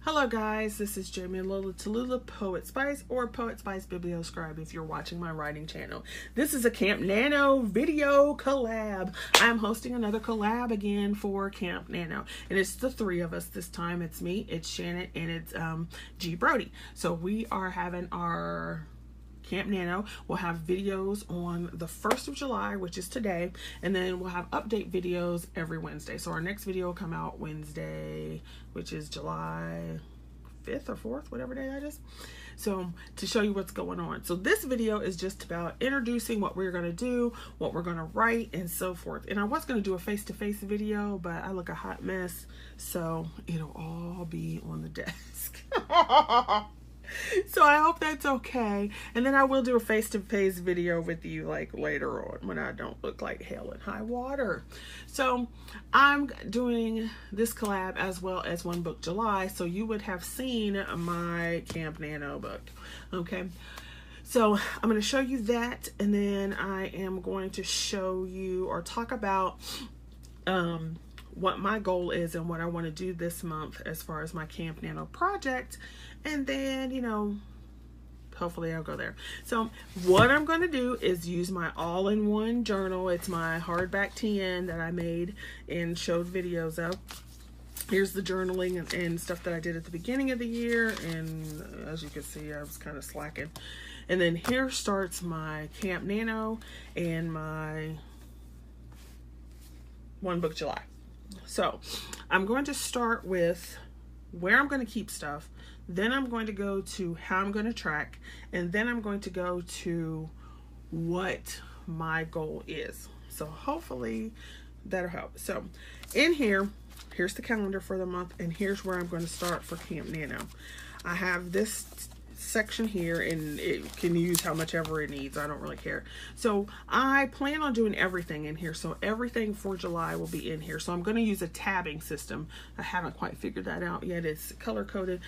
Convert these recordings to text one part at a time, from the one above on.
Hello guys, this is Jamie Lola Tallulah, Poetspice or Poetspice Biblio Scribe if you're watching my writing channel. This is a Camp Nano video collab. I'm hosting another collab again for Camp Nano. And it's the three of us this time. It's me, it's Shannon, and it's GBroady. So we are having our Camp Nano. We'll have videos on the 1st of July, which is today, and then we'll have update videos every Wednesday. So our next video will come out Wednesday, which is July 5th or 4th, whatever day that is. So to show you what's going on. So this video is just about introducing what we're going to do, what we're going to write, and so forth. And I was going to do a face-to-face video, but I look a hot mess, so it'll all be on the desk. So I hope that's okay. And then I will do a face-to-face video with you like later on when I don't look like hell in high water. So I'm doing this collab as well as One Book July. So you would have seen my Camp Nano book. Okay. So I'm going to show you that. And then I am going to show you or talk about what my goal is and what I want to do this month as far as my Camp Nano project. And then, you know, hopefully I'll go there. So what I'm going to do is use my all-in-one journal. It's my hardback TN that I made and showed videos of. Here's the journaling and stuff that I did at the beginning of the year. And as you can see, I was kind of slacking. And then here starts my Camp Nano and my One Book July. So I'm going to start with where I'm going to keep stuff. Then I'm going to go to how I'm going to track, and then I'm going to go to what my goal is. So hopefully that'll help. So in here, here's the calendar for the month, and here's where I'm going to start for Camp Nano. I have this section here, and it can use how much ever it needs. I don't really care. So I plan on doing everything in here. So everything for July will be in here. So I'm going to use a tabbing system. I haven't quite figured that out yet. It's color coded.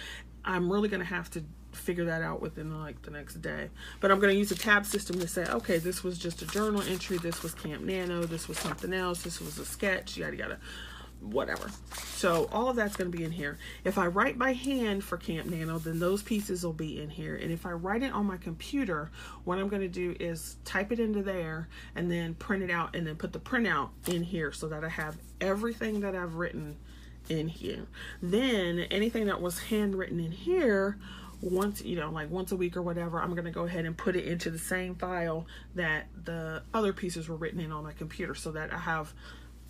I'm really going to have to figure that out within like the next day. But I'm going to use a tab system to say, okay, this was just a journal entry. This was Camp Nano. This was something else. This was a sketch, yada, yada, whatever. So all of that's going to be in here. If I write by hand for Camp Nano, then those pieces will be in here. And if I write it on my computer, what I'm going to do is type it into there and then print it out and then put the printout in here so that I have everything that I've written in here. Then anything that was handwritten in here, once, you know, like once a week or whatever, I'm going to go ahead and put it into the same file that the other pieces were written in on my computer, so that I have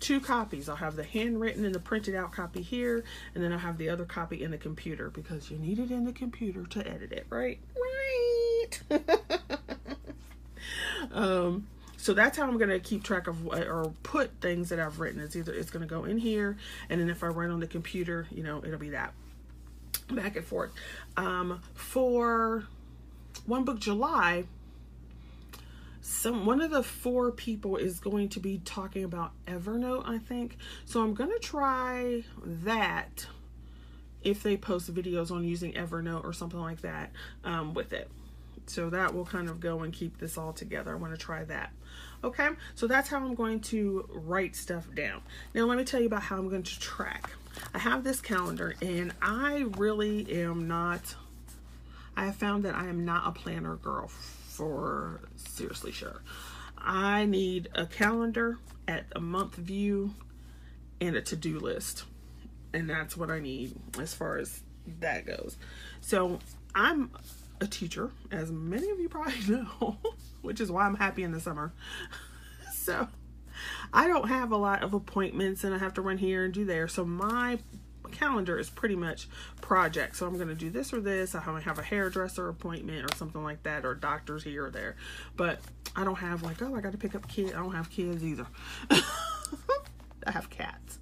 two copies. I'll have the handwritten and the printed out copy here, and then I'll have the other copy in the computer, because you need it in the computer to edit it, right? Right. So that's how I'm going to keep track of or put things that I've written. It's going to go in here, and then if I write on the computer, you know, it'll be that back and forth. For One Book July, one of the 4 people is going to be talking about Evernote, I think. So I'm going to try that if they post videos on using Evernote or something like that with it. So that will kind of go and keep this all together. I want to try that. Okay, so that's how I'm going to write stuff down. Now let me tell you about how I'm going to track. I have this calendar, and I really am not, I have found that I am not a planner girl for seriously sure. I need a calendar at a month view and a to-do list. And that's what I need as far as that goes. So I'm a teacher, as many of you probably know, which is why I'm happy in the summer. So I don't have a lot of appointments, and I have to run here and do there. So my calendar is pretty much projects. So I'm going to do this or this. I have a hairdresser appointment or something like that, or doctors here or there. But I don't have like, oh, I got to pick up kids. I don't have kids either. I have cats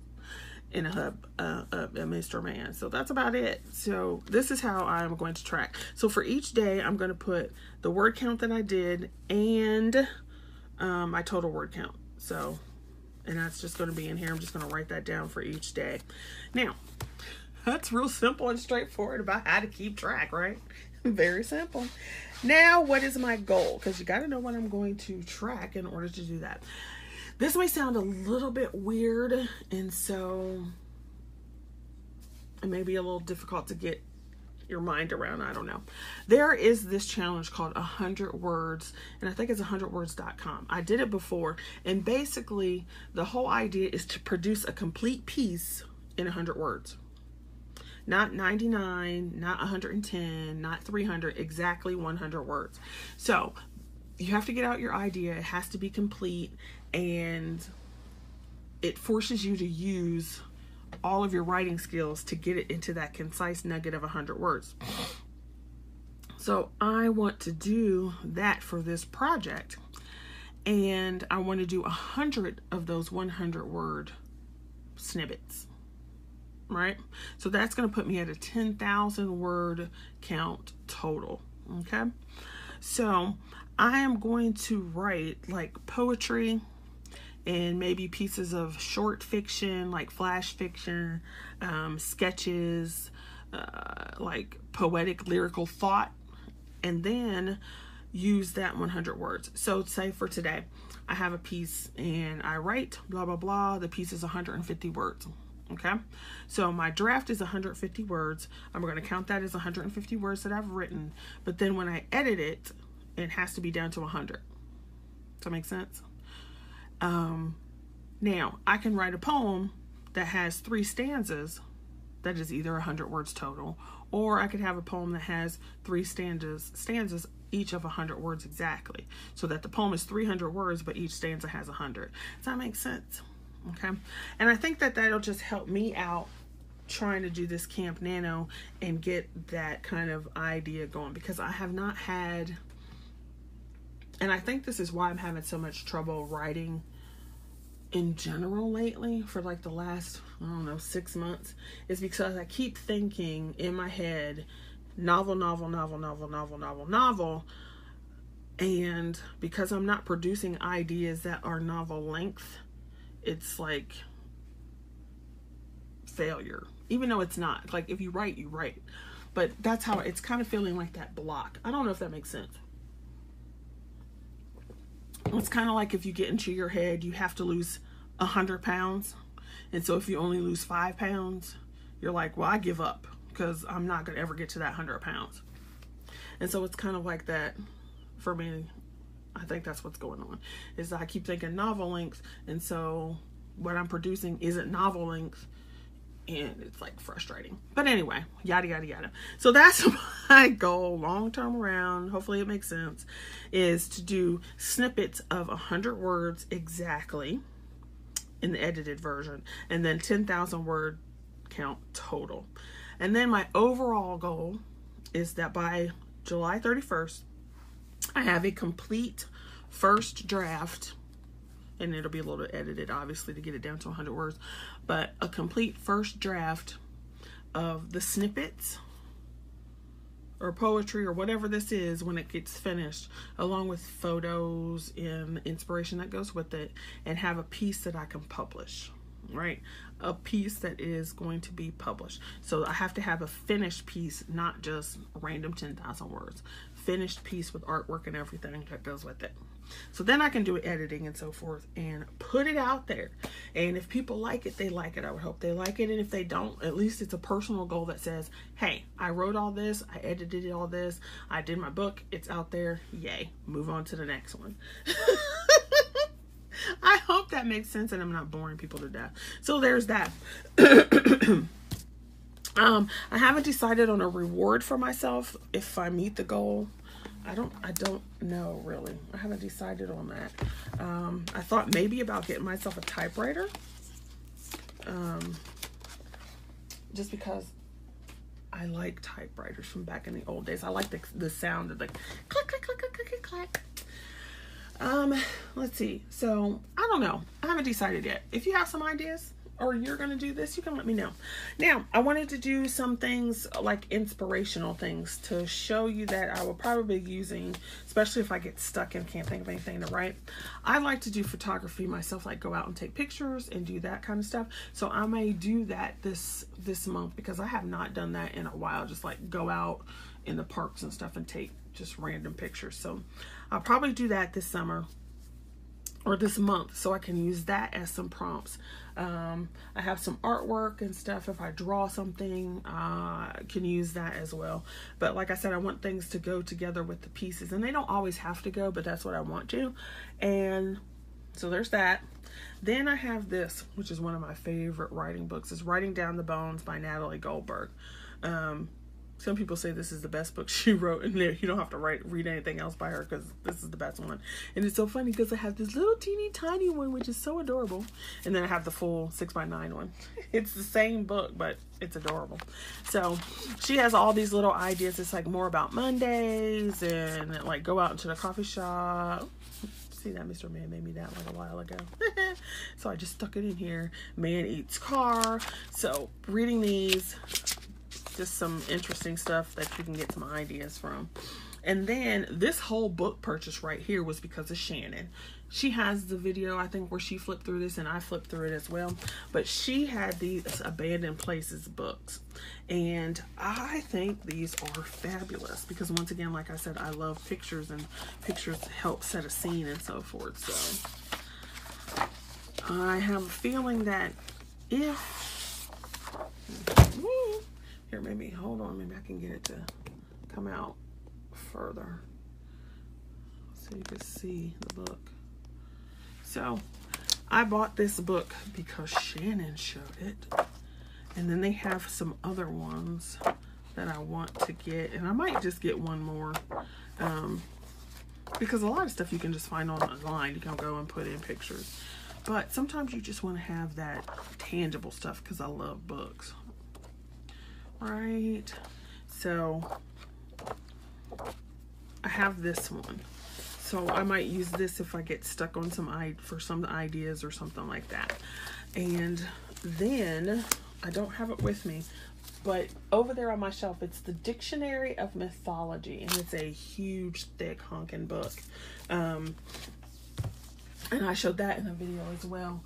in a hub, a Mr. Man. So that's about it. So this is how I'm going to track. So for each day, I'm going to put the word count that I did and my total word count. So, and that's just going to be in here. I'm just going to write that down for each day. Now, that's real simple and straightforward about how to keep track, right? Very simple. Now, what is my goal? Because you got to know what I'm going to track in order to do that. This may sound a little bit weird, and so It may be a little difficult to get your mind around. I don't know. There is this challenge called 100 words, and I think it's 100words.com. I did it before, and basically the whole idea is to produce a complete piece in 100 words. Not 99, not 110, not 300, exactly 100 words. So you have to get out your idea. It has to be complete, and it forces you to use all of your writing skills to get it into that concise nugget of 100 words. So I want to do that for this project, and I want to do 100 of those 100 word snippets, right? So that's going to put me at a 10,000 word count total. Okay. So I am going to write like poetry and maybe pieces of short fiction, like flash fiction, sketches, like poetic lyrical thought, and then use that 100 words. So say for today, I have a piece and I write blah, blah, blah. The piece is 150 words. Okay. So my draft is 150 words. I'm going to count that as 150 words that I've written. But then when I edit it, it has to be down to 100. Does that make sense? Now I can write a poem that has 3 stanzas that is either 100 words total, or I could have a poem that has 3 stanzas each of 100 words exactly, so that the poem is 300 words, but each stanza has 100. Does that make sense? Okay. And I think that that'll just help me out trying to do this Camp Nano and get that kind of idea going, because I have not had, and I think this is why I'm having so much trouble writing in general lately for like the last, I don't know, 6 months, is because I keep thinking in my head, novel, and because I'm not producing ideas that are novel length, it's like failure, even though it's not. Like if you write, you write, but that's how it's kind of feeling, like that block. I don't know if that makes sense. It's kind of like if you get into your head, you have to lose 100 pounds. And so if you only lose 5 pounds, you're like, well, I give up because I'm not going to ever get to that 100 pounds. And so it's kind of like that for me. I think that's what's going on, is I keep thinking novel length. And so what I'm producing isn't novel length, and it's like frustrating. But anyway, yada, yada, yada. So that's my goal long term around, hopefully it makes sense, is to do snippets of 100 words exactly in the edited version, and then 10,000 word count total. And then my overall goal is that by July 31st, I have a complete first draft, and it'll be a little edited obviously to get it down to 100 words, but a complete first draft of the snippets or poetry or whatever this is when it gets finished, along with photos and inspiration that goes with it, and have a piece that I can publish, right? A piece that is going to be published. So I have to have a finished piece, not just random 10,000 words. Finished piece with artwork and everything that goes with it. So then I can do editing and so forth and put it out there. And if people like it, they like it. I would hope they like it. And if they don't, at least it's a personal goal that says, hey, I wrote all this, I edited all this, I did my book, it's out there, yay, move on to the next one. I hope that makes sense and I'm not boring people to death. So there's that. I haven't decided on a reward for myself if I meet the goal. I don't know really. I haven't decided on that. I thought maybe about getting myself a typewriter. Just because I like typewriters from back in the old days. I like the sound of the click, click, click, click, click, click. Let's see. So I don't know. I haven't decided yet. If you have some ideas or you're going to do this, you can let me know. Now, I wanted to do some things like inspirational things to show you that I will probably be using, especially if I get stuck and can't think of anything to write. I like to do photography myself, like go out and take pictures and do that kind of stuff. So I may do that this month, because I have not done that in a while. Just like go out in the parks and stuff and take just random pictures. So I'll probably do that this summer. or this month, so I can use that as some prompts. I have some artwork and stuff. If I draw something, I can use that as well. But like I said, I want things to go together with the pieces, and they don't always have to go, but that's what I want to. And so there's that. Then I have this, which is one of my favorite writing books. It's Writing Down the Bones by Natalie Goldberg. Some people say this is the best book she wrote, and you don't have to read anything else by her, because this is the best one. And it's so funny because I have this little teeny tiny one, which is so adorable, and then I have the full 6x9 one. It's the same book, but it's adorable. So she has all these little ideas. It's like more about Mondays, and like go out into the coffee shop. See that Mr. Man made me that like a while ago. So I just stuck it in here. Man eats car. So reading these, just some interesting stuff that you can get some ideas from. And then this whole book purchase right here was because of Shannon. She has the video, I think, where she flipped through this, and I flipped through it as well. But she had these Abandoned Places books, and I think these are fabulous because, once again, like I said, I love pictures, and pictures help set a scene and so forth. So I have a feeling that if here, maybe hold on, maybe I can get it to come out further so you can see the book. So I bought this book because Shannon showed it, and then they have some other ones that I want to get, and I might just get one more, because a lot of stuff you can just find online. You can go and put in pictures, but sometimes you just want to have that tangible stuff, because I love books. Right, so I have this one, so I might use this if I get stuck on some ideas or something like that. And then I don't have it with me, but over there on my shelf, it's the Dictionary of Mythology, and it's a huge, thick, honking book. And I showed that in a video as well.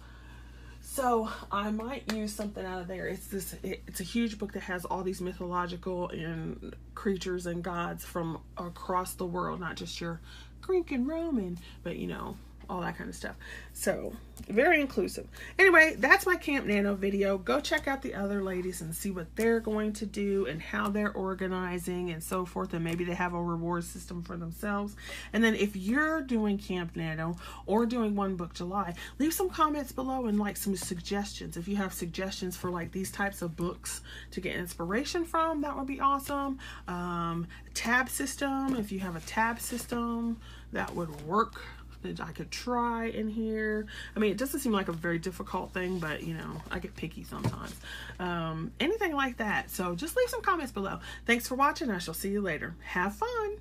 So I might use something out of there. It's a huge book that has all these mythological and creatures and gods from across the world, not just your Greek and Roman, but you know, all that kind of stuff. So very inclusive. Anyway, that's my Camp Nano video. Go check out the other ladies and see what they're going to do and how they're organizing and so forth, and maybe they have a reward system for themselves. And then if you're doing Camp Nano or doing One Book July, leave some comments below and like some suggestions. If you have suggestions for like these types of books to get inspiration from, that would be awesome. Tab system, if you have a tab system that would work, that I could try in here. I mean, it doesn't seem like a very difficult thing, but you know, I get picky sometimes. Anything like that. So just leave some comments below. Thanks for watching. I shall see you later. Have fun.